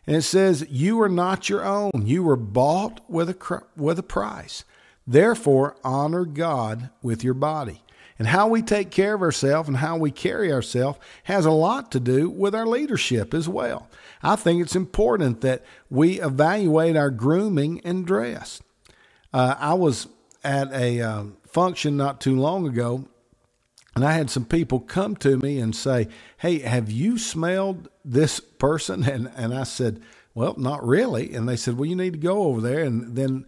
And it says, you are not your own. You were bought with a price. Therefore, honor God with your body. And how we take care of ourselves and how we carry ourselves has a lot to do with our leadership as well. I think it's important that we evaluate our grooming and dress. I was at a function not too long ago, and I had some people come to me and say, hey, have you smelled this person? And I said, well, not really. And they said, well, you need to go over there, and then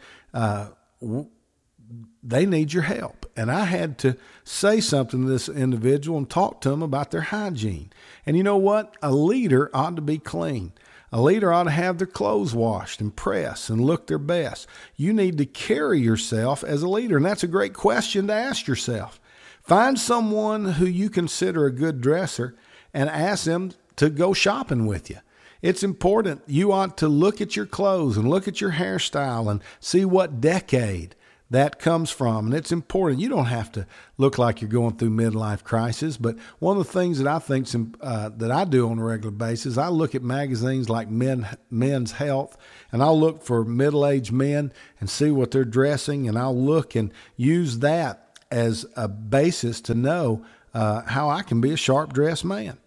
they need your help. And I had to say something to this individual and talk to them about their hygiene. And you know what? A leader ought to be clean. A leader ought to have their clothes washed and pressed and look their best. You need to carry yourself as a leader. And that's a great question to ask yourself. Find someone who you consider a good dresser and ask them to go shopping with you. It's important. You ought to look at your clothes and look at your hairstyle and see what decade that comes from. And it's important. You don't have to look like you're going through midlife crisis. But one of the things that I think that I do on a regular basis, I look at magazines like Men's Health, and I'll look for middle-aged men and see what they're dressing, and I'll look and use that as a basis to know how I can be a sharp-dressed man.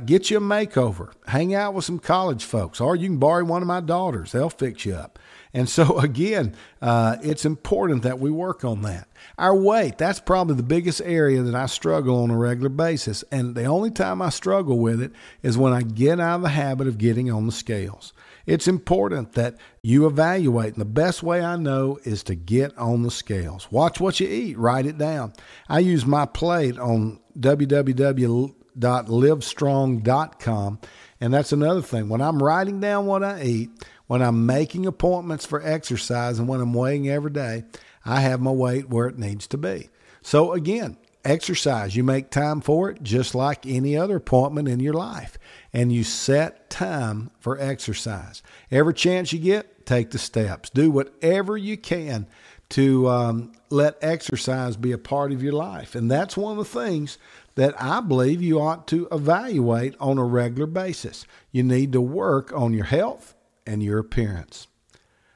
Get you a makeover. Hang out with some college folks, or you can borrow one of my daughters. They'll fix you up. And so, again, it's important that we work on that. Our weight, that's probably the biggest area that I struggle on a regular basis. And the only time I struggle with it is when I get out of the habit of getting on the scales. It's important that you evaluate. And the best way I know is to get on the scales. Watch what you eat. Write it down. I use my plate on www.livestrong.com. And that's another thing. When I'm writing down what I eat, when I'm making appointments for exercise, and when I'm weighing every day, I have my weight where it needs to be. So again, exercise, you make time for it just like any other appointment in your life. And you set time for exercise. Every chance you get, take the steps. Do whatever you can to let exercise be a part of your life. And that's one of the things that I believe you ought to evaluate on a regular basis. You need to work on your health and your appearance.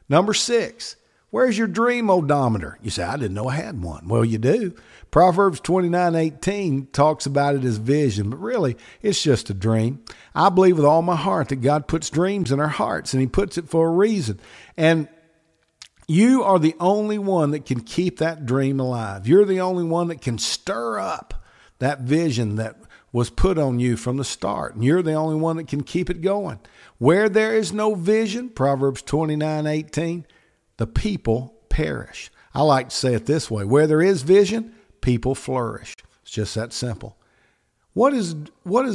Number 6, where's your dream-odometer? You say, I didn't know I had one. Well, you do. Proverbs 29:18 talks about it as vision, but really it's just a dream. I believe with all my heart that God puts dreams in our hearts, and he puts it for a reason. And you are the only one that can keep that dream alive. You're the only one that can stir up that vision that was put on you from the start. And you're the only one that can keep it going. Where there is no vision, Proverbs 29:18, the people perish. I like to say it this way. Where there is vision, people flourish. It's just that simple. What is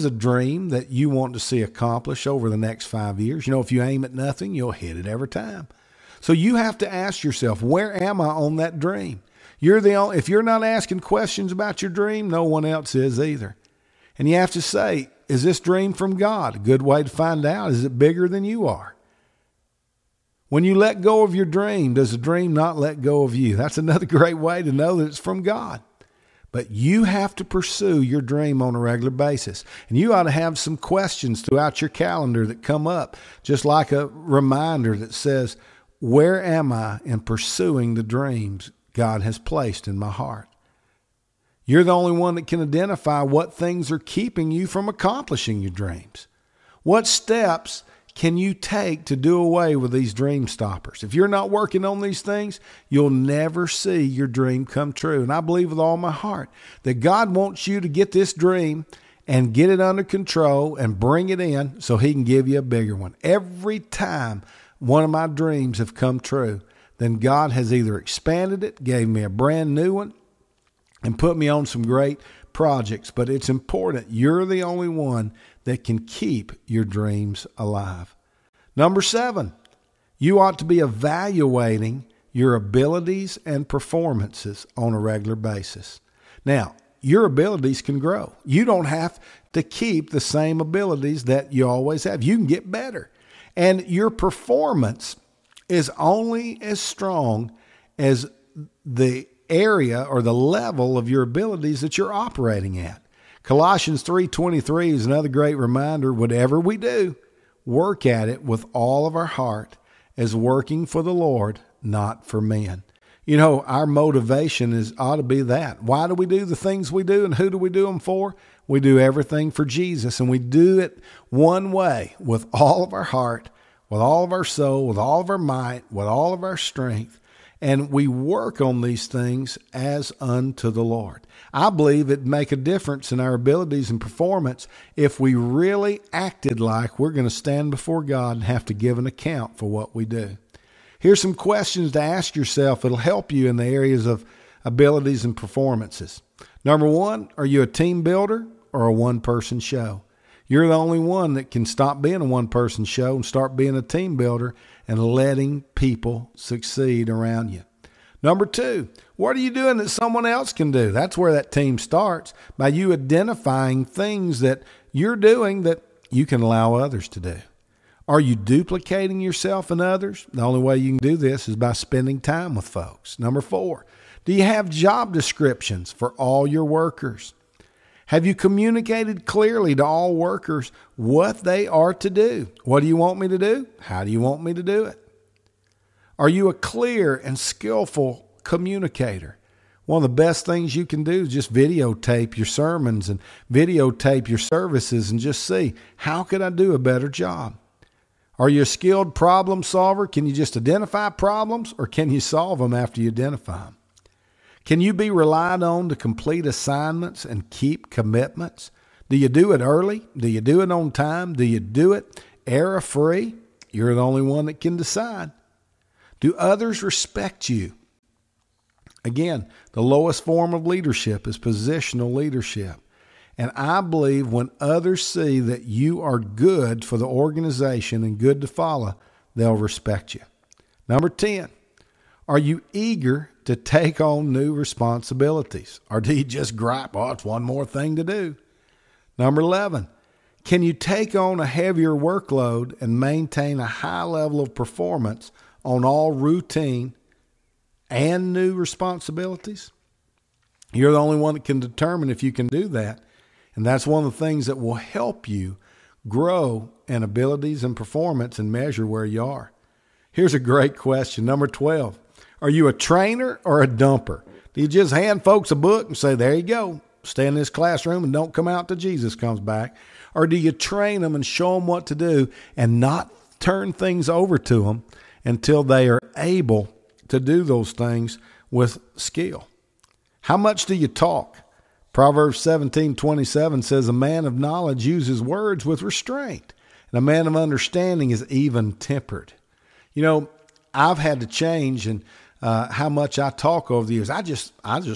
a dream that you want to see accomplished over the next 5 years? You know, if you aim at nothing, you'll hit it every time. So you have to ask yourself, where am I on that dream? If you're not asking questions about your dream, no one else is either. And you have to say, is this dream from God? A good way to find out, is it bigger than you are? When you let go of your dream, does the dream not let go of you? That's another great way to know that it's from God. But you have to pursue your dream on a regular basis. And you ought to have some questions throughout your calendar that come up, just like a reminder that says, where am I in pursuing the dreams God has placed in my heart? You're the only one that can identify what things are keeping you from accomplishing your dreams. What steps can you take to do away with these dream stoppers? If you're not working on these things, you'll never see your dream come true. And I believe with all my heart that God wants you to get this dream and get it under control and bring it in so he can give you a bigger one. Every time one of my dreams have come true, then God has either expanded it, gave me a brand new one, and put me on some great projects. But it's important. You're the only one that can keep your dreams alive. Number 7, you ought to be evaluating your abilities and performances on a regular basis. Now, your abilities can grow. You don't have to keep the same abilities that you always have. You can get better. And your performance is only as strong as the area or the level of your abilities that you're operating at. Colossians 3:23 is another great reminder. Whatever we do, work at it with all of our heart as working for the Lord, not for men. You know, our motivation ought to be that. Why do we do the things we do, and who do we do them for? We do everything for Jesus, and we do it one way, with all of our heart, with all of our soul, with all of our might, with all of our strength. And we work on these things as unto the Lord. I believe it'd make a difference in our abilities and performance if we really acted like we're going to stand before God and have to give an account for what we do. Here's some questions to ask yourself. It'll help you in the areas of abilities and performances. Number one, are you a team builder or a one-person show? You're the only one that can stop being a one-person show and start being a team builder and letting people succeed around you. Number two, what are you doing that someone else can do? That's where that team starts, by you identifying things that you're doing that you can allow others to do. Are you duplicating yourself in others? The only way you can do this is by spending time with folks. Number four, do you have job descriptions for all your workers? Have you communicated clearly to all workers what they are to do? What do you want me to do? How do you want me to do it? Are you a clear and skillful communicator? One of the best things you can do is just videotape your sermons and videotape your services and just see, how could I do a better job? Are you a skilled problem solver? Can you just identify problems, or can you solve them after you identify them? Can you be relied on to complete assignments and keep commitments? Do you do it early? Do you do it on time? Do you do it error-free? You're the only one that can decide. Do others respect you? Again, the lowest form of leadership is positional leadership. And I believe when others see that you are good for the organization and good to follow, they'll respect you. Number 10, are you eager to take on new responsibilities? Or do you just gripe, oh, it's one more thing to do? Number 11, can you take on a heavier workload and maintain a high level of performance on all routine and new responsibilities? You're the only one that can determine if you can do that. And that's one of the things that will help you grow in abilities and performance and measure where you are. Here's a great question. Number 12, are you a trainer or a dumper? Do you just hand folks a book and say, there you go, stay in this classroom and don't come out till Jesus comes back? Or do you train them and show them what to do and not turn things over to them until they are able to do those things with skill? How much do you talk? Proverbs 17:27 says, a man of knowledge uses words with restraint, and a man of understanding is even-tempered. You know, I've had to change in how much I talk over the years. I just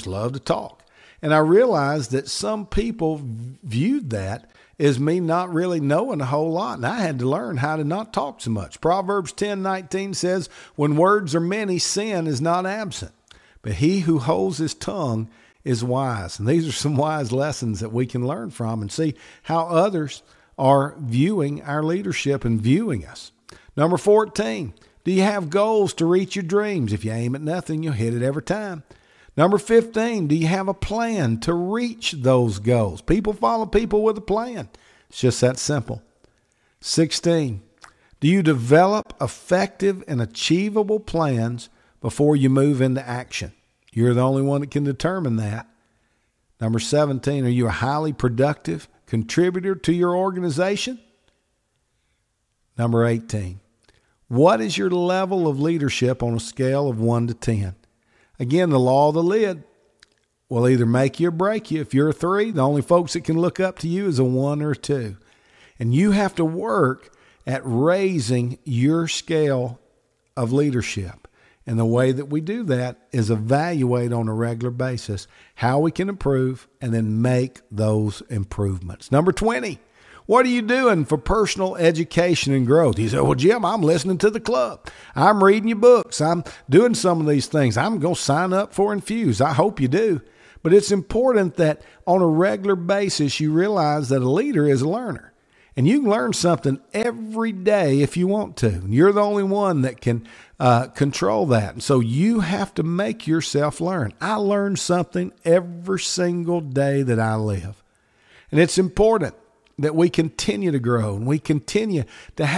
love to talk. And I realized that some people viewed that as me not really knowing a whole lot. And I had to learn how to not talk so much. Proverbs 10:19 says, when words are many, sin is not absent, but he who holds his tongue is wise. And these are some wise lessons that we can learn from and see how others are viewing our leadership and viewing us. Number 14, do you have goals to reach your dreams? If you aim at nothing, you'll hit it every time. Number 15, do you have a plan to reach those goals? People follow people with a plan. It's just that simple. 16, do you develop effective and achievable plans before you move into action? You're the only one that can determine that. Number 17, are you a highly productive contributor to your organization? Number 18, what is your level of leadership on a scale of 1 to 10? Again, the law of the lid will either make you or break you. If you're a 3, the only folks that can look up to you is a 1 or a 2. And you have to work at raising your scale of leadership. And the way that we do that is evaluate on a regular basis how we can improve and then make those improvements. Number 20, what are you doing for personal education and growth? You say, well, Jim, I'm listening to the club. I'm reading your books. I'm doing some of these things. I'm going to sign up for Infuse. I hope you do. But it's important that on a regular basis, you realize that a leader is a learner. And you can learn something every day if you want to. And you're the only one that can control that. And so you have to make yourself learn. I learn something every single day that I live. And it's important that we continue to grow and we continue to have